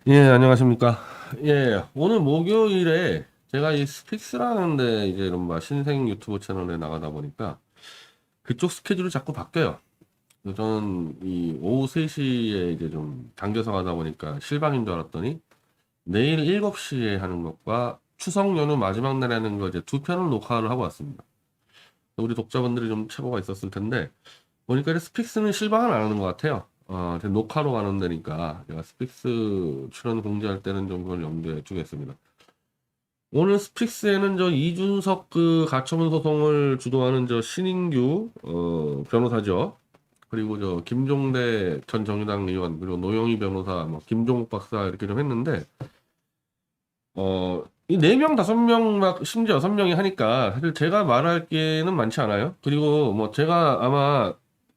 예, 안녕하십니까. 예, 오늘 목요일에 제가 이 스픽스라는 데 이제 이른바 신생 유튜브 채널에 나가다 보니까 그쪽 스케줄이 자꾸 바뀌어요. 그래서 저는 이 오후 3시에 이제 좀 당겨서 가다 보니까 실방인 줄 알았더니 내일 7시에 하는 것과 추석 연휴 마지막 날에 하는 거 이제 두 편을 녹화를 하고 왔습니다. 우리 독자분들이 좀 체고가 있었을 텐데 보니까 이제 스픽스는 실방을 안 하는 것 같아요. 제가 녹화로 가는 데니까 제가 스픽스 출연 공지할 때는 좀 그걸 염두에 두겠습니다. 오늘 스픽스에는 저 이준석 그 가처분 소송을 주도하는 저 신인규 변호사죠. 그리고 저 김종대 전 정의당 의원 그리고 노영희 변호사 뭐 김종욱 박사 이렇게 좀 했는데 이 4명, 5명 막 심지어 6명이 하니까 사실 제가 말할 게는 많지 않아요. 그리고 뭐 제가 아마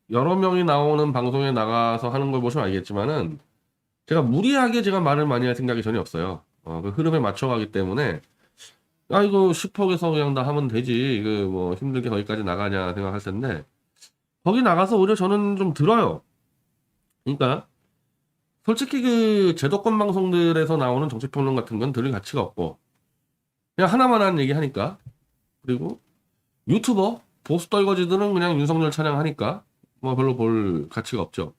여러 명이 나오는 방송에 나가서 하는 걸 보시면 알겠지만은 제가 무리하게 제가 말을 많이 할 생각이 전혀 없어요. 그 흐름에 맞춰가기 때문에 아 이거 10억에서 그냥 다 하면 되지. 그 뭐 힘들게 거기까지 나가냐 생각할 텐데 거기 나가서 오히려 저는 좀 들어요. 그러니까 솔직히 그 제도권 방송들에서 나오는 정치평론 같은 건 들을 가치가 없고 그냥 하나만 한 얘기 하니까 그리고 유튜버 보수 떨거지들은 그냥 윤석열 찬양하니까 뭐 별로 볼 가치가 없죠.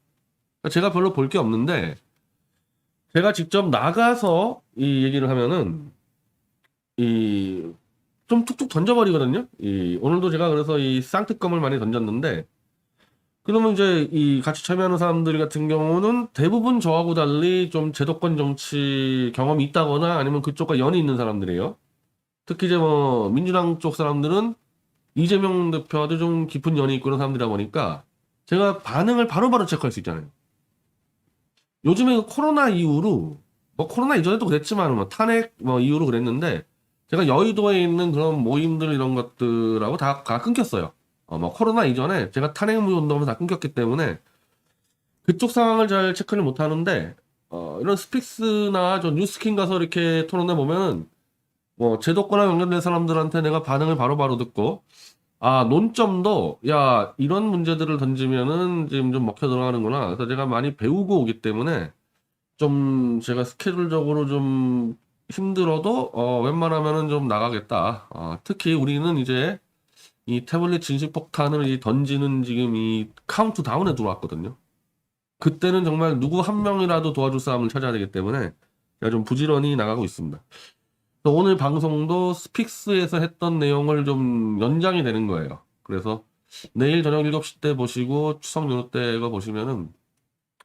그러니까 제가 별로 볼 게 없는데 제가 직접 나가서 이 얘기를 하면은 이 좀 툭툭 던져버리거든요. 이 오늘도 제가 그래서 이 쌍특검을 많이 던졌는데 그러면 이제 이 같이 참여하는 사람들 같은 경우는 대부분 저하고 달리 좀 제도권 정치 경험이 있다거나 아니면 그쪽과 연이 있는 사람들이에요. 특히 이제 뭐 민주당 쪽 사람들은 이재명 대표와도 좀 깊은 연이 있고 그런 사람들이다 보니까 제가 반응을 바로바로 체크할 수 있잖아요. 요즘에 그 코로나 이후로 뭐 코로나 이전에도 그랬지만 뭐 탄핵 뭐 이후로 그랬는데 제가 여의도에 있는 그런 모임들 이런 것들하고 다 끊겼어요. 뭐 코로나 이전에 제가 탄핵 운동을 다 끊겼기 때문에 그쪽 상황을 잘 체크를 못 하는데 이런 스픽스나 저 뉴스킨 가서 이렇게 토론해 보면은 뭐 제도권과 연관된 사람들한테 내가 반응을 바로바로 듣고 논점도, 야, 이런 문제들을 던지면은 지금 좀 먹혀 들어가는구나. 그래서 제가 많이 배우고 오기 때문에 좀 제가 스케줄적으로 좀 힘들어도, 웬만하면은 좀 나가겠다. 특히 우리는 이제 이 태블릿 진실폭탄을 이 던지는 지금 이 카운트다운에 들어왔거든요. 그때는 정말 누구 한 명이라도 도와줄 사람을 찾아야 되기 때문에 제가 좀 부지런히 나가고 있습니다. 그래서 오늘 방송도 스픽스에서 했던 내용을 좀 연장이 되는 거예요. 그래서 내일 저녁 7시 때 보시고 추석 연휴 때 거 보시면은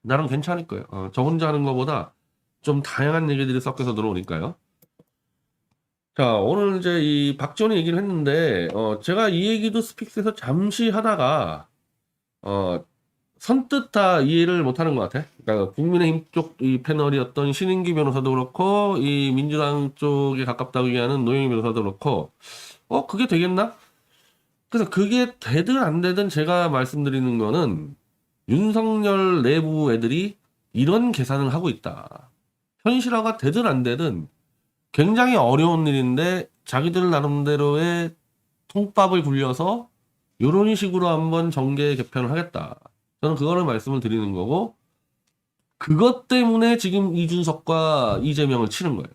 나름 괜찮을 거예요. 저 혼자 하는 것보다 좀 다양한 얘기들이 섞여서 들어오니까요. 자, 오늘 이제 이 박지원이 얘기를 했는데, 제가 이 얘기도 스픽스에서 잠시 하다가, 어, 선뜻 다 이해를 못하는 것 같아. 그러니까 국민의힘 쪽 이 패널이었던 신인기 변호사도 그렇고 이 민주당 쪽에 가깝다고 얘기하는 노영희 변호사도 그렇고 그게 되겠나? 그래서 그게 되든 안 되든 제가 말씀드리는 거는 윤석열 내부 애들이 이런 계산을 하고 있다. 현실화가 되든 안 되든 굉장히 어려운 일인데 자기들 나름대로의 통밥을 굴려서 이런 식으로 한번 정계 개편을 하겠다. 저는 그거를 말씀을 드리는 거고 그것 때문에 지금 이준석과 이재명을 치는 거예요.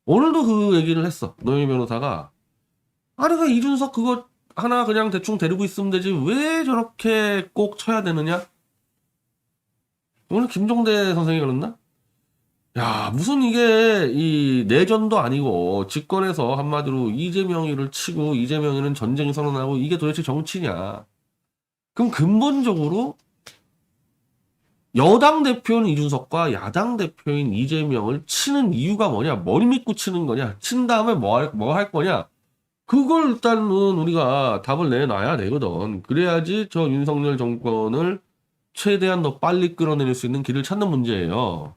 오늘도 그 얘기를 했어. 노영희 변호사가 아니 그 이준석 그거 하나 그냥 대충 데리고 있으면 되지 왜 저렇게 꼭 쳐야 되느냐? 오늘 김종대 선생이 그랬나? 야 무슨 이게 이 내전도 아니고 집권에서 한마디로 이재명이를 치고 이재명이는 전쟁 선언하고 이게 도대체 정치냐? 그럼 근본적으로 여당 대표인 이준석과 야당 대표인 이재명을 치는 이유가 뭐냐? 머리 믿고 치는 거냐? 친 다음에 뭐 할 거냐? 그걸 일단은 우리가 답을 내놔야 되거든. 그래야지 저 윤석열 정권을 최대한 더 빨리 끌어내릴 수 있는 길을 찾는 문제예요.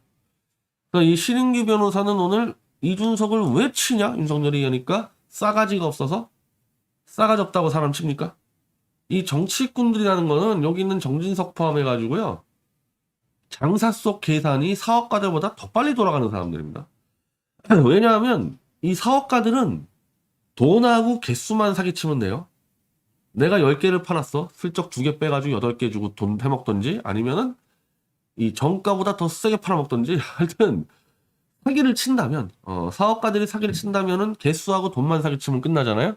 그러니까 이 신인규 변호사는 오늘 이준석을 왜 치냐? 윤석열이 하니까 싸가지가 없어서 싸가지 없다고 사람 칩니까? 이 정치꾼들이라는 거는 여기 있는 정진석 포함해가지고요. 장사 속 계산이 사업가들보다 더 빨리 돌아가는 사람들입니다. 왜냐하면 이 사업가들은 돈하고 개수만 사기치면 돼요. 내가 10개를 팔았어. 슬쩍 2개 빼가지고 8개 주고 돈 해먹던지 아니면은 이 정가보다 더 세게 팔아먹던지 하여튼 사기를 친다면 사업가들이 사기를 친다면은 개수하고 돈만 사기치면 끝나잖아요.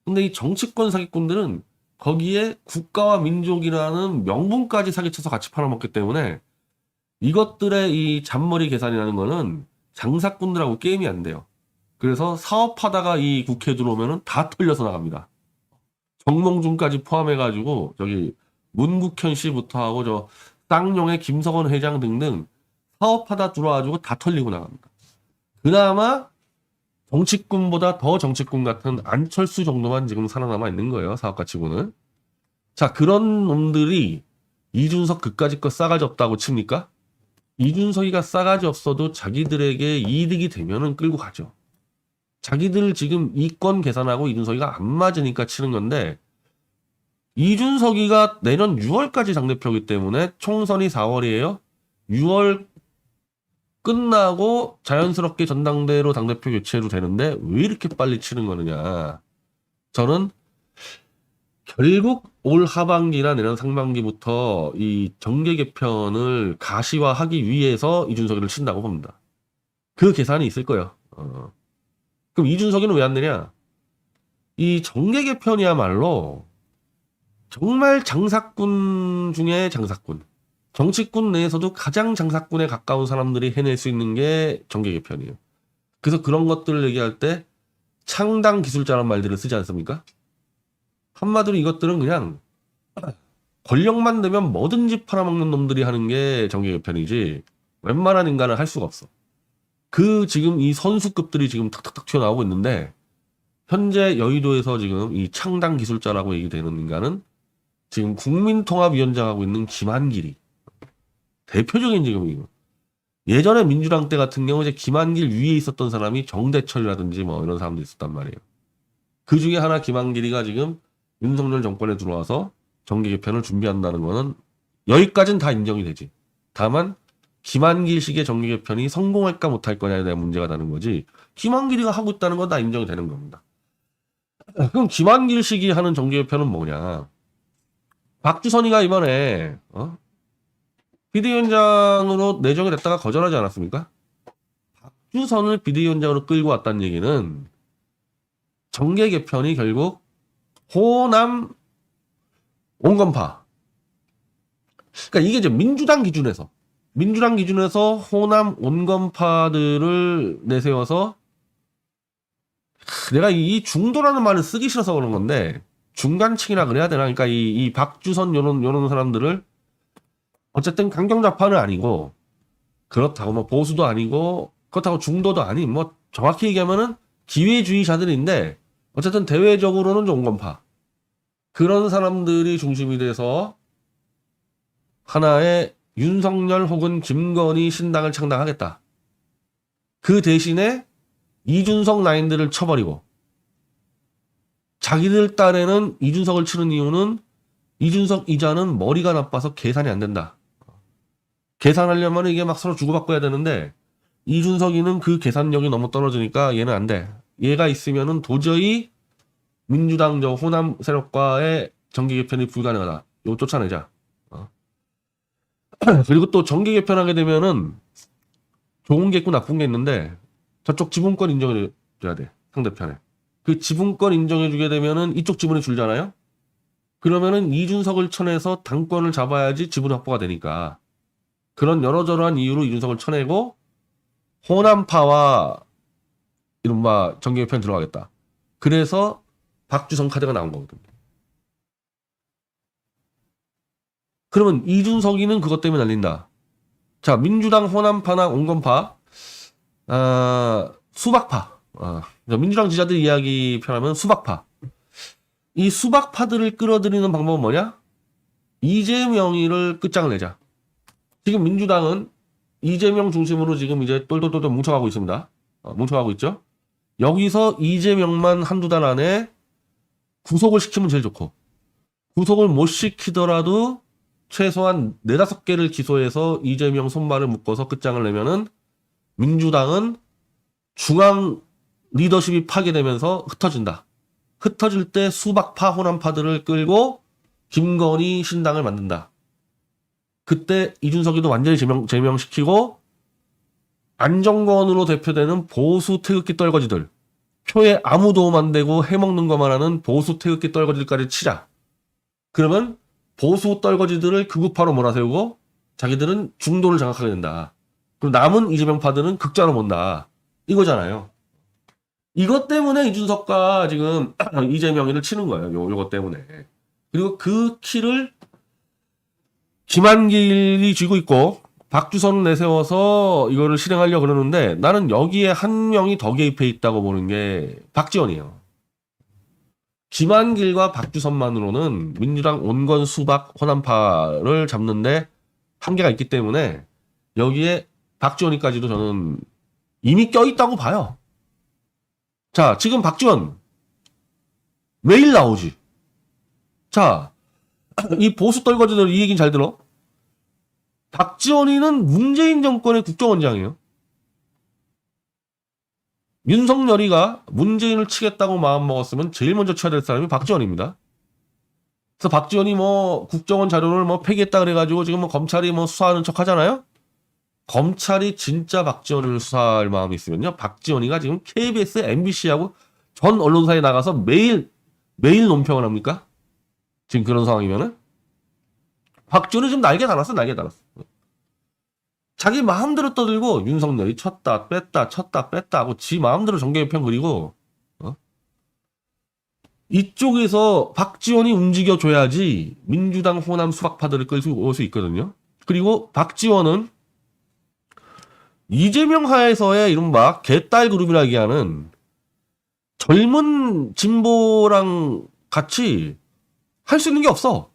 근데 이 정치권 사기꾼들은 거기에 국가와 민족이라는 명분까지 사기쳐서 같이 팔아먹기 때문에 이것들의 이 잔머리 계산이라는 거는 장사꾼들하고 게임이 안 돼요. 그래서 사업하다가 이 국회 들어오면은 다 털려서 나갑니다. 정몽준까지 포함해가지고 저기 문국현 씨부터 하고 저 쌍용의 김석원 회장 등등 사업하다 들어와가지고 다 털리고 나갑니다. 그나마 정치꾼보다 더 정치꾼 같은 안철수 정도만 지금 살아남아 있는 거예요. 사업가 치고는. 자, 그런 놈들이 이준석 그까짓 거 싸가지 없다고 칩니까? 이준석이가 싸가지 없어도 자기들에게 이득이 되면은 끌고 가죠. 자기들 지금 이권 계산하고 이준석이가 안 맞으니까 치는 건데, 이준석이가 내년 6월까지 당대표이기 때문에 총선이 4월이에요. 6월 끝나고 자연스럽게 전당대회로 당대표 교체도 되는데 왜 이렇게 빨리 치는 거느냐. 저는 결국 올 하반기나 내년 상반기부터 이 정계 개편을 가시화하기 위해서 이준석이를 친다고 봅니다. 그 계산이 있을 거예요. 그럼 이준석이는 왜 안 내냐? 이 정계 개편이야말로 정말 장사꾼 중에 장사꾼. 정치꾼 내에서도 가장 장사꾼에 가까운 사람들이 해낼 수 있는 게 정계 개편이에요. 그래서 그런 것들을 얘기할 때 창당 기술자라는 말들을 쓰지 않습니까? 한마디로 이것들은 그냥 권력만 되면 뭐든지 팔아먹는 놈들이 하는 게 정계 개편이지 웬만한 인간은 할 수가 없어. 그 지금 이 선수급들이 지금 탁탁탁 튀어나오고 있는데 현재 여의도에서 지금 이 창당 기술자라고 얘기되는 인간은 지금 국민통합위원장 하고 있는 김한길이 대표적인 지금 이거. 예전에 민주당 때 같은 경우 이제 김한길 위에 있었던 사람이 정대철이라든지 뭐 이런 사람도 있었단 말이에요. 그 중에 하나 김한길이가 지금 윤석열 정권에 들어와서 정계 개편을 준비한다는 거는 여기까지는 다 인정이 되지. 다만 김한길식의 정계 개편이 성공할까 못할 거냐에 대한 문제가 나는 거지. 김한길이가 하고 있다는 건 다 인정이 되는 겁니다. 그럼 김한길식이 하는 정계 개편은 뭐냐? 박주선이가 이번에 비대위원장으로 내정이 됐다가 거절하지 않았습니까? 박주선을 비대위원장으로 끌고 왔다는 얘기는 정계 개편이 결국 호남 온건파. 그러니까 이게 이제 민주당 기준에서 호남 온건파들을 내세워서 내가 이 중도라는 말을 쓰기 싫어서 그런 건데 중간층이라 그래야 되나? 그러니까 이 박주선 요런 사람들을 어쨌든 강경좌파는 아니고 그렇다고 뭐 보수도 아니고 그렇다고 중도도 아닌 뭐 정확히 얘기하면은 기회주의자들인데 어쨌든 대외적으로는 온건파 그런 사람들이 중심이 돼서 하나의 윤석열 혹은 김건희 신당을 창당하겠다. 그 대신에 이준석 라인들을 쳐버리고 자기들 딴에는 이준석을 치는 이유는 이준석 이자는 머리가 나빠서 계산이 안 된다. 계산하려면 이게 막 서로 주고받고 해야 되는데 이준석이는 그 계산력이 너무 떨어지니까 얘는 안 돼. 얘가 있으면은 도저히 민주당 저 호남 세력과의 정계 개편이 불가능하다. 이거 쫓아내자. 그리고 또 정계 개편하게 되면은 좋은 게 있고 나쁜 게 있는데 저쪽 지분권 인정해줘야 돼. 상대편에. 그 지분권 인정해주게 되면은 이쪽 지분이 줄잖아요. 그러면은 이준석을 쳐내서 당권을 잡아야지 지분 확보가 되니까. 그런 여러저러한 이유로 이준석을 쳐내고 호남파와 이른바 정계 개편 들어가겠다. 그래서 박주선 카드가 나온 거거든요. 그러면 이준석이는 그것 때문에 날린다. 자, 민주당 호남파나 온건파, 수박파. 민주당 지지자들 이야기 표현하면 수박파. 이 수박파들을 끌어들이는 방법은 뭐냐? 이재명이를 끝장을 내자. 지금 민주당은 이재명 중심으로 지금 이제 똘똘똘똘 뭉쳐가고 있습니다. 뭉쳐가고 있죠. 여기서 이재명만 한두 달 안에 구속을 시키면 제일 좋고 구속을 못 시키더라도 최소한 4-5개를 기소해서 이재명 손발을 묶어서 끝장을 내면은 민주당은 중앙 리더십이 파괴되면서 흩어진다. 흩어질 때 수박파 호남파들을 끌고 김건희 신당을 만든다. 그때 이준석이도 완전히 제명시키고 안정권으로 대표되는 보수 태극기 떨거지들, 표에 아무 도움 안 되고 해먹는 것만 하는 보수 태극기 떨거지들까지 치자. 그러면 보수 떨거지들을 극우파로 몰아세우고 자기들은 중도를 장악하게 된다. 그리고 남은 이재명파들은 극좌로 mon다. 이거잖아요. 이것 때문에 이준석과 지금 이재명이를 치는 거예요. 요것 때문에. 그리고 그 키를 김한길이 쥐고 있고 박주선을 내세워서 이거를 실행하려고 그러는데 나는 여기에 한 명이 더 개입해 있다고 보는 게 박지원이에요. 김한길과 박주선만으로는 민주당 온건 수박 호남파를 잡는데 한계가 있기 때문에 여기에 박지원이까지도 저는 이미 껴있다고 봐요. 자, 지금 박지원 매일 나오지. 자, 이 보수 떨거지들 이 얘기는 잘 들어. 박지원이는 문재인 정권의 국정원장이에요. 윤석열이가 문재인을 치겠다고 마음먹었으면 제일 먼저 쳐야 될 사람이 박지원입니다. 그래서 박지원이 뭐 국정원 자료를 뭐 폐기했다 그래가지고 지금 뭐 검찰이 뭐 수사하는 척 하잖아요. 검찰이 진짜 박지원을 수사할 마음이 있으면요. 박지원이가 지금 KBS, MBC하고 전 언론사에 나가서 매일 논평을 합니까? 지금 그런 상황이면은 박지원이 지금 날개 달았어. 자기 마음대로 떠들고 윤석열이 쳤다 뺐다 하고 지 마음대로 정계개편 그리고 이쪽에서 박지원이 움직여줘야지 민주당 호남 수박파들을 끌 수 올 수 있거든요. 그리고 박지원은 이재명 하에서의 이른바 개딸 그룹이라 얘기하는 젊은 진보랑 같이 할 수 있는 게 없어.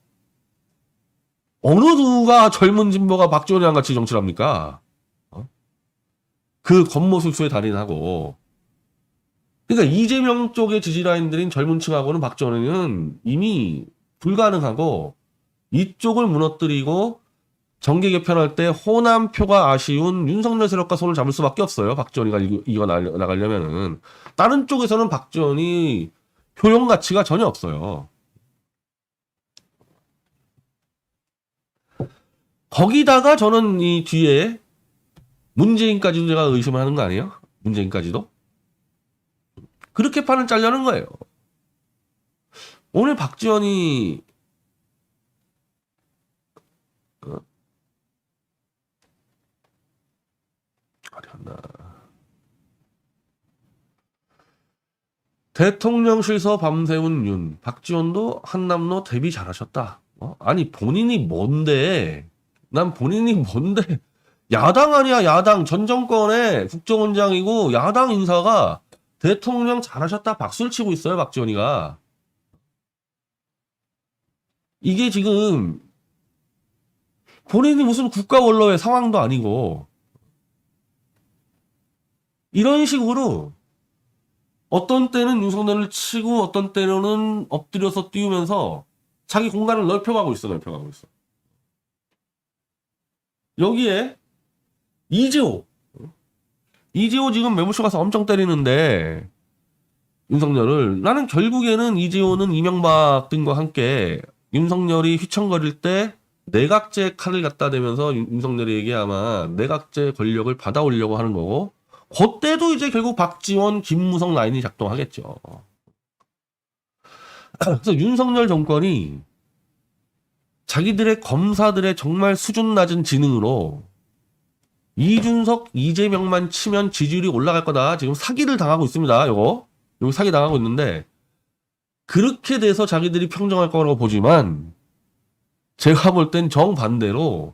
어느 누가 젊은 진보가 박지원이랑 같이 정치를 합니까? 그 겉모술수에 달인하고. 그러니까 이재명 쪽의 지지라인들인 젊은 층하고는 박지원은 이미 불가능하고 이쪽을 무너뜨리고 정계 개편할 때 호남표가 아쉬운 윤석열 세력과 손을 잡을 수밖에 없어요. 박지원이가 이거 나가려면은. 다른 쪽에서는 박지원이 효용 가치가 전혀 없어요. 거기다가 저는 이 뒤에 문재인까지도 제가 의심하는 거 아니에요? 문재인까지도? 그렇게 판을 짜려는 거예요. 오늘 박지원이 대통령실서 밤새운 윤, 박지원도 한남로 데뷔 잘하셨다. 아니 본인이 뭔데? 난 본인이 뭔데? 야당 아니야, 야당. 전 정권의 국정원장이고 야당 인사가 대통령 잘하셨다 박수를 치고 있어요, 박지원이가. 이게 지금 본인이 무슨 국가원로의 상황도 아니고 이런 식으로 어떤 때는 윤석열을 치고 어떤 때로는 엎드려서 띄우면서 자기 공간을 넓혀가고 있어. 여기에 이재호 지금 매부쇼 가서 엄청 때리는데 윤석열을 나는 결국에는 이재호는 이명박 등과 함께 윤석열이 휘청거릴 때 내각제 칼을 갖다 대면서 윤석열에게 아마 내각제 권력을 받아오려고 하는 거고 그때도 이제 결국 박지원, 김무성 라인이 작동하겠죠. 그래서 윤석열 정권이 자기들의 검사들의 정말 수준 낮은 지능으로 이준석, 이재명만 치면 지지율이 올라갈 거다. 지금 사기를 당하고 있습니다. 요거 사기 당하고 있는데 그렇게 돼서 자기들이 평정할 거라고 보지만 제가 볼 땐 정반대로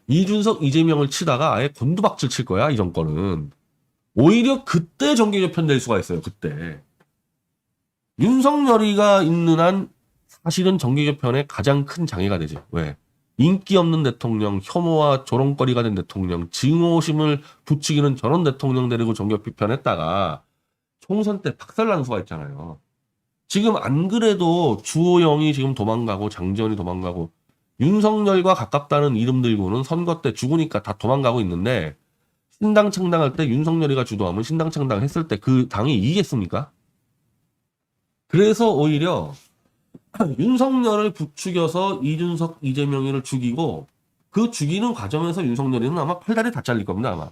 이준석, 이재명을 치다가 아예 곤두박질 칠 거야. 이 정권은. 오히려 그때 정계 개편될 수가 있어요. 그때. 윤석열이가 있는 한 사실은 정계 개편에 가장 큰 장애가 되지. 왜? 인기 없는 대통령, 혐오와 조롱거리가 된 대통령, 증오심을 부추기는 저런 대통령 데리고 정계 개편했다가 총선 때 박살난 수가 있잖아요. 지금 안 그래도 주호영이 지금 도망가고 장지원이 도망가고 윤석열과 가깝다는 이름 들고는 선거 때 죽으니까 다 도망가고 있는데 신당 창당할 때 윤석열이가 주도하면 신당 창당했을 때 그 당이 이기겠습니까? 그래서 오히려 윤석열을 부추겨서 이준석, 이재명이를 죽이고 그 죽이는 과정에서 윤석열이는 아마 팔다리 다 잘릴 겁니다. 아마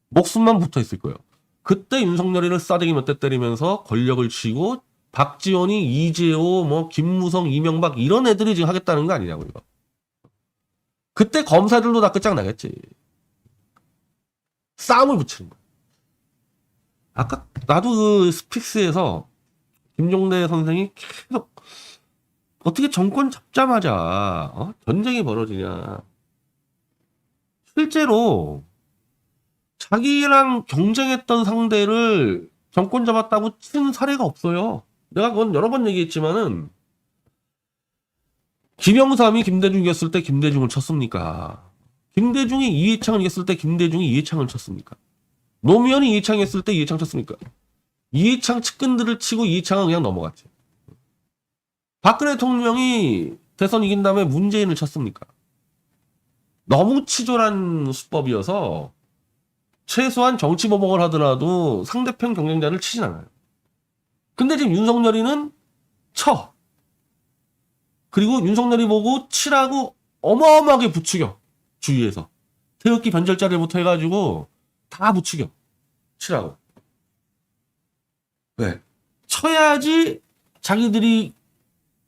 목숨만 붙어 있을 거예요. 그때 윤석열이를 싸대기 몇 대 때리면서 권력을 쥐고 박지원이 이재호, 뭐 김무성, 이명박 이런 애들이 지금 하겠다는 거 아니냐고 이거. 그때 검사들도 다 끝장나겠지. 싸움을 붙이는 거야. 아까 나도 그 스픽스에서 김종대 선생이 계속 어떻게 정권 잡자마자 전쟁이 벌어지냐. 실제로 자기랑 경쟁했던 상대를 정권 잡았다고 친 사례가 없어요. 내가 그건 여러 번 얘기했지만은 김영삼이 김대중 이겼을 때 김대중을 쳤습니까? 김대중이 이해창을 이겼을 때 김대중이 이해창을 쳤습니까? 노무현이 이해창 했을 때 이해창 쳤습니까? 이해창 측근들을 치고 이해창은 그냥 넘어갔지. 박근혜 대통령이 대선 이긴 다음에 문재인을 쳤습니까? 너무 치졸한 수법이어서 최소한 정치 보복을 하더라도 상대편 경쟁자를 치진 않아요. 근데 지금 윤석열이는 쳐. 그리고 윤석열이 보고 치라고 어마어마하게 부추겨. 주위에서. 태극기 변절자들부터 해가지고 다 부추겨. 치라고. 왜? 쳐야지 자기들이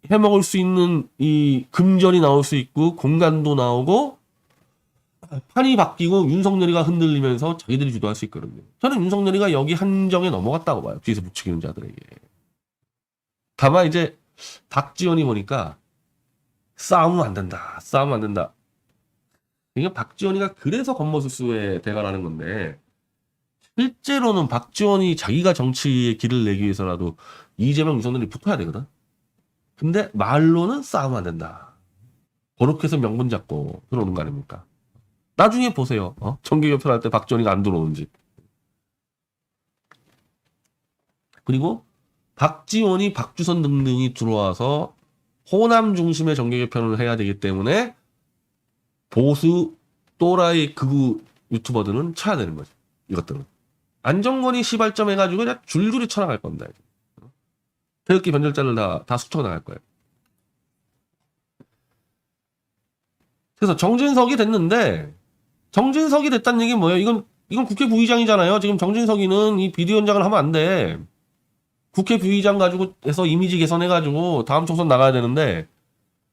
해먹을 수 있는 이 금전이 나올 수 있고 공간도 나오고 판이 바뀌고 윤석열이가 흔들리면서 자기들이 주도할 수 있거든요. 저는 윤석열이가 여기 한정에 넘어갔다고 봐요. 뒤에서 부추기는 자들에게. 다만 이제 박지원이 보니까 싸우면 안 된다. 싸우면 안 된다. 이게 박지원이가 그래서 겉모술수에 대가라는 건데 실제로는 박지원이 자기가 정치의 길을 내기 위해서라도 이재명, 윤석열이 붙어야 되거든. 근데 말로는 싸우면 안 된다. 그렇게 해서 명분 잡고 들어오는 거 아닙니까? 나중에 보세요. 정계개편 할 때 박지원이가 안 들어오는지. 그리고 박지원이 박주선 등등이 들어와서 호남 중심의 정계개편을 해야 되기 때문에 보수 또라이 극우 유튜버들은 쳐야 되는 거죠. 이것들은. 안정권이 시발점해가지고 그냥 줄줄이 쳐나갈 겁니다. 태극기 변절자를 다 숙쳐나갈 거예요. 그래서 정진석이 됐는데 정진석이 됐다는 얘기는 뭐예요? 이건 국회 부의장이잖아요. 지금 정진석이는 이 비대위원장을 하면 안 돼. 국회 부의장 가지고 해서 이미지 개선해가지고 다음 총선 나가야 되는데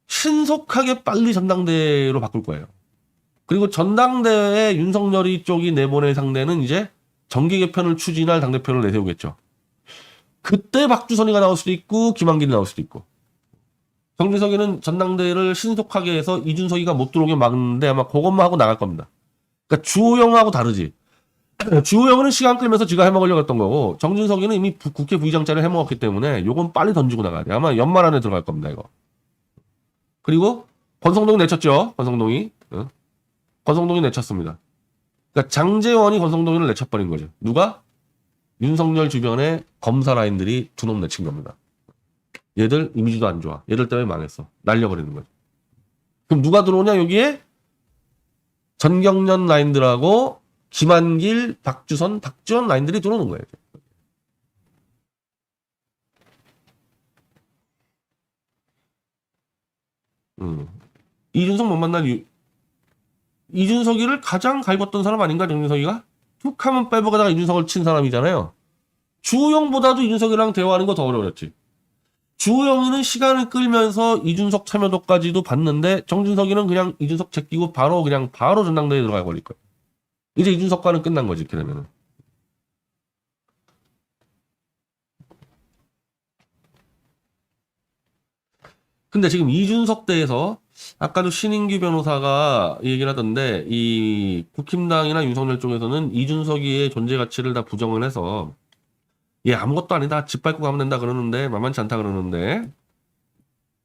신속하게 빨리 전당대회로 바꿀 거예요. 그리고 전당대회에 윤석열이 쪽이 내보낼 상대는 이제 정계 개편을 추진할 당대표를 내세우겠죠. 그때 박주선이가 나올 수도 있고 김한길이 나올 수도 있고. 정진석이는 전당대회를 신속하게 해서 이준석이가 못 들어오게 막는데 아마 그것만 하고 나갈 겁니다. 그러니까 주호영하고 다르지. 주호영은 시간 끌면서 지가 해먹으려고 했던 거고 정진석이는 이미 국회 부의장자를 해먹었기 때문에 요건 빨리 던지고 나가야 돼. 아마 연말 안에 들어갈 겁니다. 이거. 그리고 권성동이 내쳤죠. 권성동이. 권성동이 내쳤습니다. 그러니까 장제원이 권성동이를 내쳐버린 거죠. 누가? 윤석열 주변에 검사 라인들이 두 놈 내친 겁니다. 얘들 이미지도 안 좋아. 얘들 때문에 망했어. 날려버리는 거죠. 그럼 누가 들어오냐 여기에? 전경련 라인들하고 김한길, 박주선, 박지원 라인들이 들어오는 거예요. 이준석 못 만난 이유. 이준석이를 가장 갈궜던 사람 아닌가, 정준석이가? 툭 하면 빼보다가 이준석을 친 사람이잖아요. 주호영보다도 이준석이랑 대화하는 거 더 어려웠지. 주호영이는 시간을 끌면서 이준석 참여도까지도 봤는데 정준석이는 그냥 이준석 제끼고 바로 전당대회에 들어가 버릴 거예요. 이제 이준석과는 끝난 거지, 이렇게 되면은. 근데 지금 이준석 대에서 아까도 신인규 변호사가 얘기를 하던데 이 국힘당이나 윤석열 쪽에서는 이준석이의 존재 가치를 다 부정을 해서 얘 아무것도 아니다. 집 밟고 가면 된다 그러는데 만만치 않다 그러는데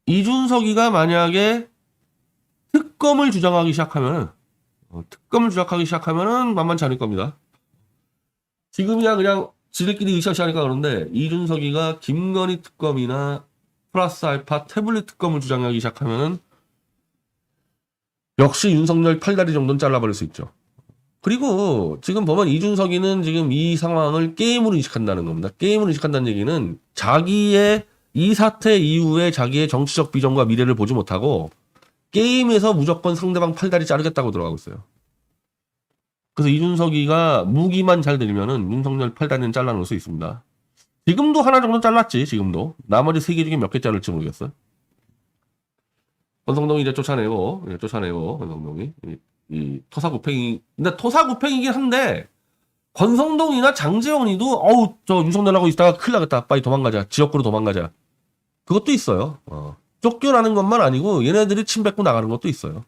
이준석이가 만약에 특검을 주장하기 시작하면은 만만치 않을 겁니다. 지금이야 그냥 지들끼리 으쌰으쌰하니까 그러는데 이준석이가 김건희 특검이나 플러스 알파 태블릿 특검을 주장하기 시작하면은 역시 윤석열 팔다리 정도는 잘라버릴 수 있죠. 그리고 지금 보면 이준석이는 지금 이 상황을 게임으로 인식한다는 겁니다. 게임으로 인식한다는 얘기는 자기의 이 사태 이후에 자기의 정치적 비전과 미래를 보지 못하고 게임에서 무조건 상대방 팔다리 자르겠다고 들어가고 있어요. 그래서 이준석이가 무기만 잘 들면은 윤석열 팔다리는 잘라놓을 수 있습니다. 지금도 하나 정도 잘랐지, 지금도. 나머지 3개 중에 몇 개 자를지 모르겠어. 권성동이 이제 쫓아내고, 권성동이. 이 토사구팽이, 근데 토사구팽이긴 한데, 권성동이나 장재원이도, 저 윤석열하고 있다가 큰일 나겠다. 빨리 도망가자. 지역구로 도망가자. 그것도 있어요. 쫓겨나는 것만 아니고, 얘네들이 침 뱉고 나가는 것도 있어요.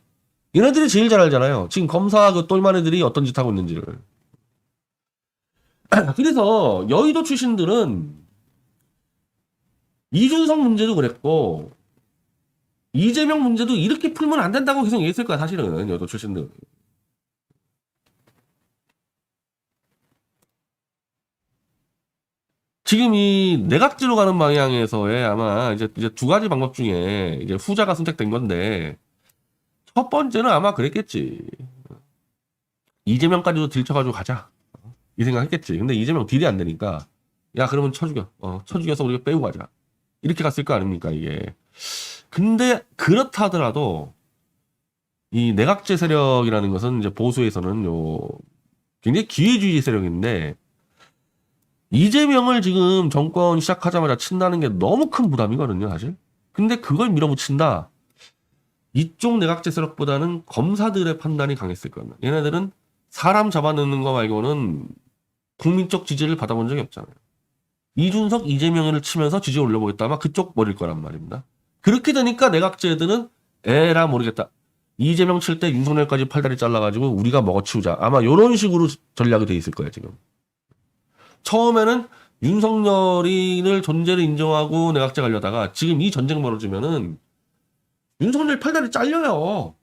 얘네들이 제일 잘 알잖아요. 지금 검사 그 똘만 애들이 어떤 짓 하고 있는지를. 그래서 여의도 출신들은 이준석 문제도 그랬고 이재명 문제도 이렇게 풀면 안 된다고 계속 얘기했을 거야, 사실은. 여의도 출신들. 지금 이 내각제로 가는 방향에서의 아마 이제 2가지 방법 중에 이제 후자가 선택된 건데, 첫 번째는 아마 그랬겠지. 이재명까지도 들쳐가지고 가자, 이 생각했겠지. 근데 이재명 딜이 안 되니까, 야 그러면 쳐죽여. 쳐죽여서 우리가 빼고 가자. 이렇게 갔을 거 아닙니까, 이게. 근데 그렇다 하더라도 이 내각제 세력이라는 것은 이제 보수에서는 굉장히 기회주의 세력인데, 이재명을 지금 정권 시작하자마자 친다는 게 너무 큰 부담이거든요, 사실. 근데 그걸 밀어붙인다. 이쪽 내각제 세력보다는 검사들의 판단이 강했을 거예요. 얘네들은 사람 잡아넣는 거 말고는 국민적 지지를 받아본 적이 없잖아요. 이준석, 이재명을 치면서 지지 올려보겠다. 아마 그쪽 머릴 거란 말입니다. 그렇게 되니까 내각제들은 에라 모르겠다. 이재명 칠 때 윤석열까지 팔다리 잘라가지고 우리가 먹어치우자. 아마 이런 식으로 전략이 돼 있을 거예요, 지금. 처음에는 윤석열이를 존재를 인정하고 내각제 가려다가 지금 이 전쟁 벌어지면은 윤석열 팔다리 잘려요.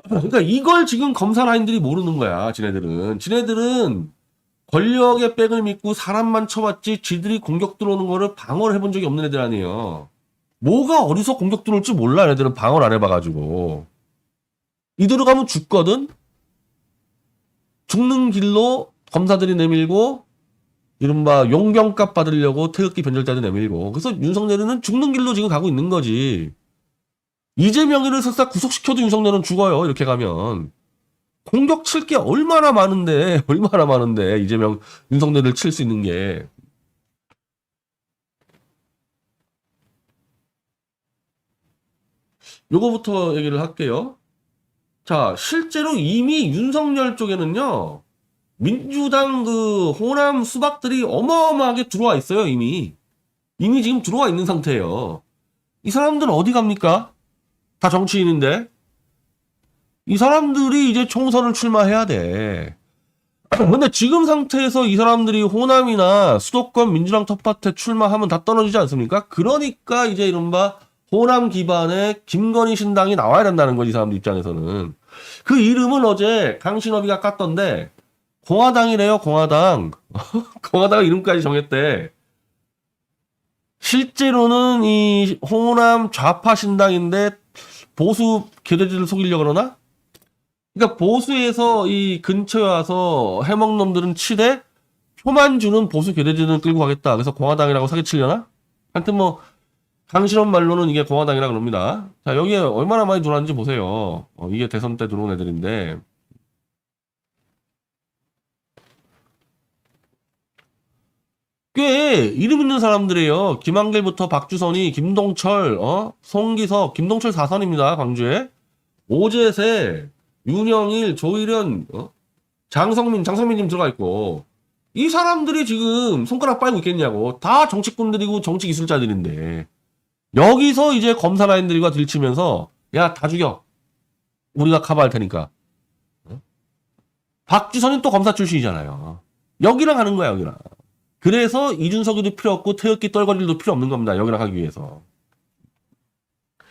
그러니까 이걸 지금 검사 라인들이 모르는 거야, 지네들은 권력의 백을 믿고 사람만 쳐봤지 지들이 공격 들어오는 거를 방어를 해본 적이 없는 애들 아니에요. 뭐가 어디서 공격 들어올지 몰라, 애들은 방어를 안 해봐가지고. 이대로 가면 죽거든? 죽는 길로 검사들이 내밀고, 이른바 용병값 받으려고 태극기 변절자들 내밀고. 그래서 윤석열이는 죽는 길로 지금 가고 있는 거지. 이재명이를 설사 구속시켜도 윤석열은 죽어요, 이렇게 가면. 공격 칠 게 얼마나 많은데, 이재명, 윤석열을 칠 수 있는 게. 요거부터 얘기를 할게요. 자, 실제로 이미 윤석열 쪽에는요, 민주당 그 호남 수박들이 어마어마하게 들어와 있어요, 이미. 이미 지금 들어와 있는 상태예요. 이 사람들은 어디 갑니까? 다 정치인인데. 이 사람들이 이제 총선을 출마해야 돼. 근데 지금 상태에서 이 사람들이 호남이나 수도권 민주당 텃밭에 출마하면 다 떨어지지 않습니까? 그러니까 이제 이른바 호남 기반의 김건희 신당이 나와야 된다는 거지, 이 사람들 입장에서는. 그 이름은 어제 강신업이가 깠던데, 공화당이래요, 공화당. 공화당 이름까지 정했대. 실제로는 이 호남 좌파 신당인데 보수 교대들을 속이려고 그러나? 그러니까 보수에서 이 근처에 와서 해먹는 놈들은 치되 표만 주는 보수 교대들은 끌고 가겠다. 그래서 공화당이라고 사기치려나? 하여튼 뭐 강신업 말로는 이게 공화당이라 그럽니다. 자, 여기에 얼마나 많이 들어왔는지 보세요. 이게 대선 때 들어온 애들인데, 꽤 이름 있는 사람들이에요. 김한길부터 박주선이, 김동철, 송기석, 김동철 4선입니다. 광주에. 오재세, 윤영일, 조일현, 장성민님 들어가 있고. 이 사람들이 지금 손가락 빨고 있겠냐고. 다 정치꾼들이고 정치 기술자들인데. 여기서 이제 검사 라인들과 들치면서, 야, 다 죽여. 우리가 커버할 테니까. 박주선이 또 검사 출신이잖아요. 여기랑 하는 거야, 여기랑. 그래서 이준석이도 필요 없고 태극기 떨거리도 필요 없는 겁니다, 여기랑 하기 위해서.